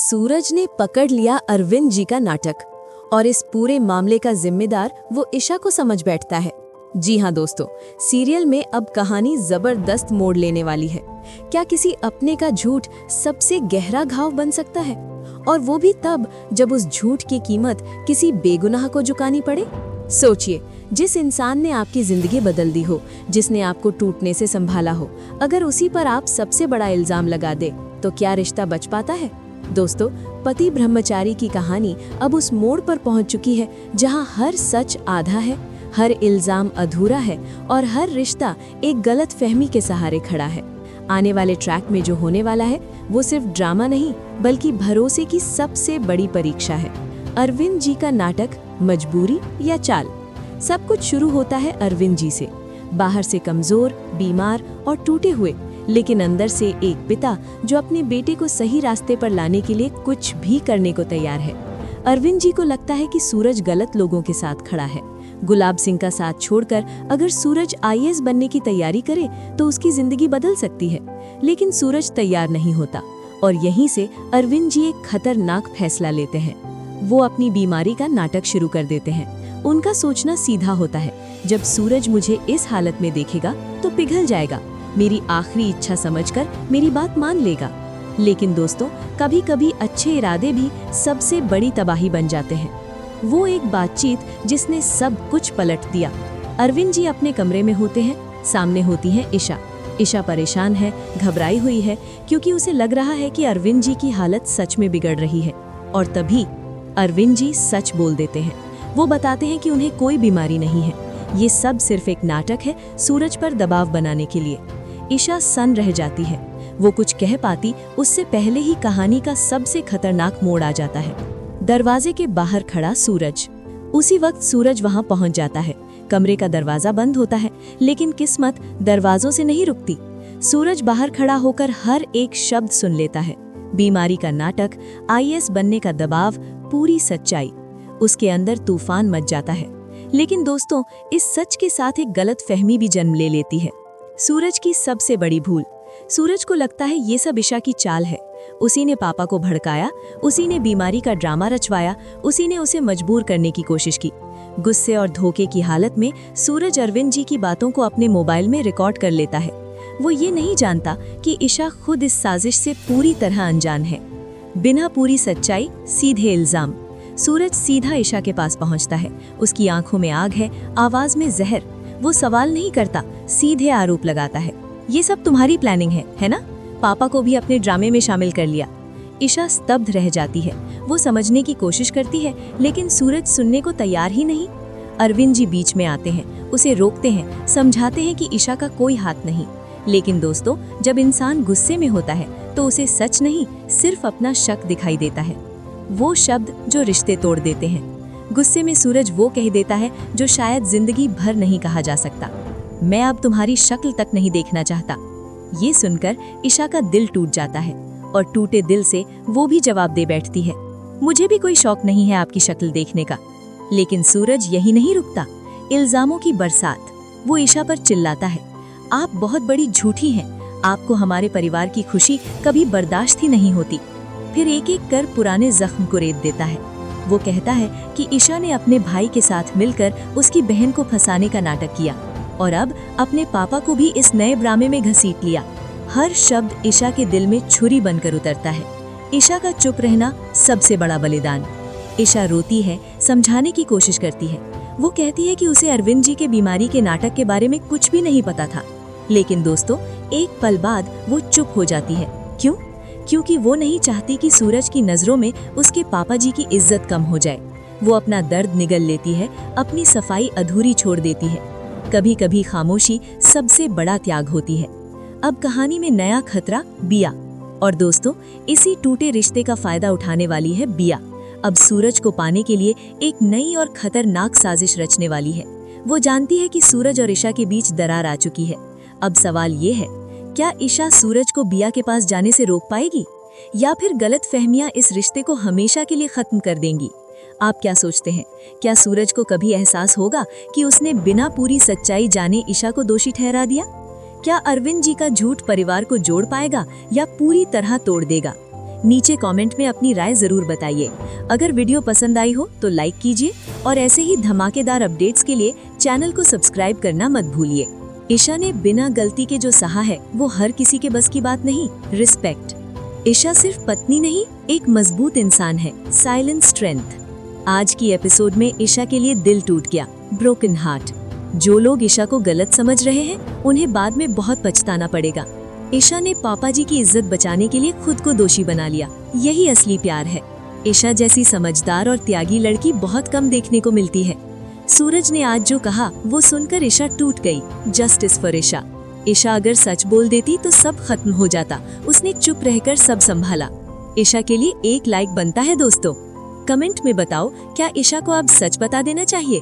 सूरज ने पकड़ लिया अरविंद जी का नाटक और इस पूरे मामले का जिम्मेदार वो ईशा को समझ बैठता है। जी हाँ दोस्तों, सीरियल में अब कहानी जबरदस्त मोड़ लेने वाली है। क्या किसी अपने का झूठ सबसे गहरा घाव बन सकता है, और वो भी तब जब उस झूठ की कीमत किसी बेगुनाह को चुकानी पड़े। सोचिए, जिस इंसान ने आपकी जिंदगी बदल दी हो, जिसने आपको टूटने से संभाला हो, अगर उसी पर आप सबसे बड़ा इल्जाम लगा दे तो क्या रिश्ता बच पाता है। दोस्तों, पति ब्रह्मचारी की कहानी अब उस मोड़ पर पहुंच चुकी है जहां हर सच आधा है, हर इल्जाम अधूरा है और हर रिश्ता एक गलत फहमी के सहारे खड़ा है। आने वाले ट्रैक में जो होने वाला है वो सिर्फ ड्रामा नहीं बल्कि भरोसे की सबसे बड़ी परीक्षा है। अरविंद जी का नाटक मजबूरी या चाल। सब कुछ शुरू होता है अरविंद जी से, बाहर से कमजोर, बीमार और टूटे हुए, लेकिन अंदर से एक पिता जो अपने बेटे को सही रास्ते पर लाने के लिए कुछ भी करने को तैयार है। अरविंद जी को लगता है कि सूरज गलत लोगों के साथ खड़ा है। गुलाब सिंह का साथ छोड़कर अगर सूरज आईएएस बनने की तैयारी करे तो उसकी जिंदगी बदल सकती है, लेकिन सूरज तैयार नहीं होता और यहीं से अरविंद जी एक खतरनाक फैसला लेते हैं। वो अपनी बीमारी का नाटक शुरू कर देते हैं। उनका सोचना सीधा होता है, जब सूरज मुझे इस हालत में देखेगा तो पिघल जाएगा, मेरी आखिरी इच्छा समझकर मेरी बात मान लेगा। लेकिन दोस्तों, कभी कभी अच्छे इरादे भी सबसे बड़ी तबाही बन जाते हैं। वो एक बातचीत जिसने सब कुछ पलट दिया। अरविंद जी अपने कमरे में होते हैं, सामने होती है ईशा। ईशा परेशान है, घबराई हुई है, क्योंकि उसे लग रहा है कि अरविंद जी की हालत सच में बिगड़ रही है। और तभी अरविंद जी सच बोल देते हैं। वो बताते हैं कि उन्हें कोई बीमारी नहीं है, ये सब सिर्फ एक नाटक है सूरज पर दबाव बनाने के लिए। ईशा सन्न रह जाती है। वो कुछ कह पाती उससे पहले ही कहानी का सबसे खतरनाक मोड़ आ जाता है। दरवाजे के बाहर खड़ा सूरज। उसी वक्त सूरज वहां पहुंच जाता है। कमरे का दरवाजा बंद होता है, लेकिन किस्मत दरवाजों से नहीं रुकती। सूरज बाहर खड़ा होकर हर एक शब्द सुन लेता है। बीमारी का नाटक, आईएएस बनने का दबाव, पूरी सच्चाई। उसके अंदर तूफान मच जाता है। लेकिन दोस्तों, इस सच के साथ एक गलत फहमी भी जन्म ले लेती है। सूरज की सबसे बड़ी भूल। सूरज को लगता है ये सब ईशा की चाल है। उसी ने पापा को भड़काया, उसी ने बीमारी का ड्रामा रचवाया, उसी ने उसे मजबूर करने की कोशिश की। गुस्से और धोखे की हालत में सूरज अरविंद जी की बातों को अपने मोबाइल में रिकॉर्ड कर लेता है। वो ये नहीं जानता कि ईशा खुद इस साजिश से पूरी तरह अनजान है। बिना पूरी सच्चाई, सीधे इल्जाम। सूरज सीधा ईशा के पास पहुंचता है। उसकी आंखों में आग है, आवाज में जहर। वो सवाल नहीं करता, सीधे आरोप लगाता है। ये सब तुम्हारी प्लानिंग है ना? पापा को भी अपने ड्रामे में शामिल कर लिया। ईशा स्तब्ध रह जाती है। वो समझने की कोशिश करती है, लेकिन सूरज सुनने को तैयार ही नहीं। अरविंद जी बीच में आते हैं, उसे रोकते हैं, समझाते हैं कि ईशा का कोई हाथ नहीं। लेकिन दोस्तों, जब इंसान गुस्से में होता है तो उसे सच नहीं, सिर्फ अपना शक दिखाई देता है। वो शब्द जो रिश्ते तोड़ देते हैं। गुस्से में सूरज वो कह देता है जो शायद जिंदगी भर नहीं कहा जा सकता। मैं अब तुम्हारी शक्ल तक नहीं देखना चाहता। ये सुनकर ईशा का दिल टूट जाता है और टूटे दिल से वो भी जवाब दे बैठती है, मुझे भी कोई शौक नहीं है आपकी शक्ल देखने का। लेकिन सूरज यही नहीं रुकता। इल्जामों की बरसात। वो ईशा पर चिल्लाता है, आप बहुत बड़ी झूठी हैं, आपको हमारे परिवार की खुशी कभी बर्दाश्त ही नहीं होती। फिर एक एक कर पुराने जख्म को रेत देता है। वो कहता है कि ईशा ने अपने भाई के साथ मिलकर उसकी बहन को फंसाने का नाटक किया और अब अपने पापा को भी इस नए ड्रामे में घसीट लिया। हर शब्द ईशा के दिल में छुरी बनकर उतरता है। ईशा का चुप रहना सबसे बड़ा बलिदान। ईशा रोती है, समझाने की कोशिश करती है। वो कहती है कि उसे अरविंद जी के बीमारी के नाटक के बारे में कुछ भी नहीं पता था। लेकिन दोस्तों, एक पल बाद वो चुप हो जाती है। क्यों? क्योंकि वो नहीं चाहती कि सूरज की नजरों में उसके पापा जी की इज्जत कम हो जाए। वो अपना दर्द निगल लेती है, अपनी सफाई अधूरी छोड़ देती है। कभी कभी खामोशी सबसे बड़ा त्याग होती है। अब कहानी में नया खतरा, बिया। और दोस्तों, इसी टूटे रिश्ते का फायदा उठाने वाली है बिया। अब सूरज को पाने के लिए एक नई और खतरनाक साजिश रचने वाली है। वो जानती है कि सूरज और ईशा के बीच दरार आ चुकी है। अब सवाल ये है, क्या ईशा सूरज को बिया के पास जाने से रोक पाएगी, या फिर गलतफहमियां इस रिश्ते को हमेशा के लिए खत्म कर देंगी? आप क्या सोचते हैं? क्या सूरज को कभी एहसास होगा कि उसने बिना पूरी सच्चाई जाने ईशा को दोषी ठहरा दिया? क्या अरविंद जी का झूठ परिवार को जोड़ पाएगा या पूरी तरह तोड़ देगा? नीचे कमेंट में अपनी राय जरूर बताइए। अगर वीडियो पसंद आई हो तो लाइक कीजिए और ऐसे ही धमाकेदार अपडेट्स के लिए चैनल को सब्सक्राइब करना मत भूलिए। ईशा ने बिना गलती के जो सहा है वो हर किसी के बस की बात नहीं। रिस्पेक्ट। ईशा सिर्फ पत्नी नहीं, एक मजबूत इंसान है। Silent strength. आज की एपिसोड में ईशा के लिए दिल टूट गया, ब्रोकन हार्ट। जो लोग ईशा को गलत समझ रहे हैं उन्हें बाद में बहुत पछताना पड़ेगा। ईशा ने पापा जी की इज्जत बचाने के लिए खुद को दोषी बना लिया। यही असली प्यार है। ईशा जैसी समझदार और त्यागी लड़की बहुत कम देखने को मिलती है। सूरज ने आज जो कहा वो सुनकर ईशा टूट गई। Justice for Isha. ईशा अगर सच बोल देती तो सब खत्म हो जाता। उसने चुप रहकर सब संभाला। ईशा के लिए एक लाइक बनता है दोस्तों। कमेंट में बताओ, क्या ईशा को अब सच बता देना चाहिए?